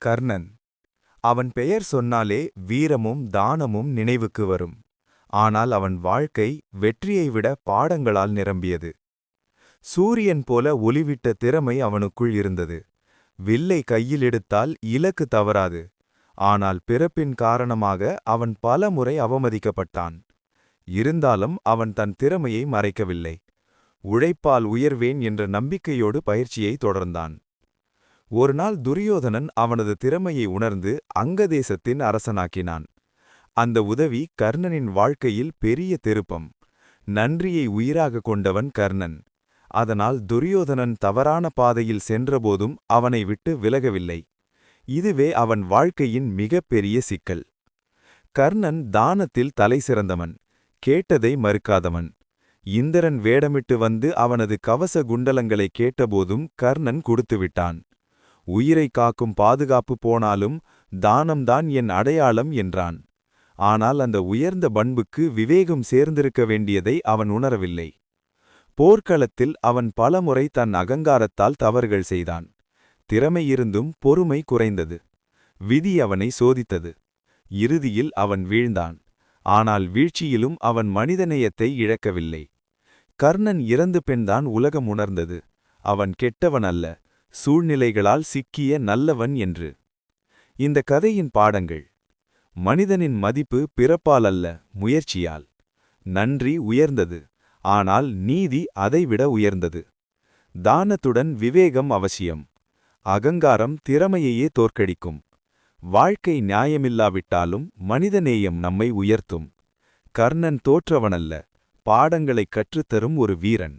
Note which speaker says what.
Speaker 1: கர்ணன். அவன் பெயர் சொன்னாலே வீரமும் தானமும் நினைவுக்கு வரும். ஆனால் அவன் வாழ்க்கை வெற்றியை விட பாடங்களால் நிரம்பியது. சூரியன் போல ஒளிவிட்ட திறமை அவனுக்குள் இருந்தது. வில்லை கையில் எடுத்தால் இலக்கு தவறாது. ஆனால் பிறப்பின் காரணமாக அவன் பல முறை அவமதிக்கப்பட்டான். இருந்தாலும் அவன் தன் திறமையை மறைக்கவில்லை. உழைப்பால் உயர்வேன் என்ற நம்பிக்கையோடு பயிற்சியை தொடர்ந்தான். ஒருநாள் துரியோதனன் அவனது திறமையை உணர்ந்து அங்கதேசத்தின் அரசனாக்கினான். அந்த உதவி கர்ணனின் வாழ்க்கையில் பெரிய திருப்பம். நன்றியை உயிராக கொண்டவன் கர்ணன். அதனால் துரியோதனன் தவறான பாதையில் சென்றபோதும் அவனை விட்டு விலகவில்லை. இதுவே அவன் வாழ்க்கையின் மிகப்பெரிய சிக்கல். கர்ணன் தானத்தில் தலைசிறந்தவன். கேட்டதை மறுக்காதவன். இந்திரன் வேடமிட்டு வந்து அவனது கவச குண்டலங்களை கேட்டபோதும் கர்ணன் கொடுத்துவிட்டான். உயிரை காக்கும் பாதுகாப்பு போனாலும் தானம்தான் என் அடையாளம் என்றான். ஆனால் அந்த உயர்ந்த பண்புக்கு விவேகம் சேர்ந்திருக்க வேண்டியதை அவன் உணரவில்லை. போர்க்களத்தில் அவன் பலமுறை தன் அகங்காரத்தால் தவறுகள் செய்தான். திறமையிருந்தும் பொறுமை குறைந்தது. விதி அவனை சோதித்தது. இறுதியில் அவன் வீழ்ந்தான். ஆனால் வீழ்ச்சியிலும் அவன் மனிதநேயத்தை இழக்கவில்லை. கர்ணன் இறந்து பின்தான் உலகம் உணர்ந்தது. அவன் கெட்டவன் அல்ல, சூழ்நிலைகளால் சிக்கிய நல்லவன் என்று. இந்த கதையின் பாடங்கள்: மனிதனின் மதிப்பு பிறப்பால் அல்ல, முயற்சியால். நன்றி உயர்ந்தது, ஆனால் நீதி அதைவிட உயர்ந்தது. தானத்துடன் விவேகம் அவசியம். அகங்காரம் திறமையையே தோற்கடிக்கும். வாழ்க்கை நியாயமில்லாவிட்டாலும் மனிதநேயம் நம்மை உயர்த்தும். கர்ணன் தோற்றவனல்ல, பாடங்களைக் கற்றுத்தரும் ஒரு வீரன்.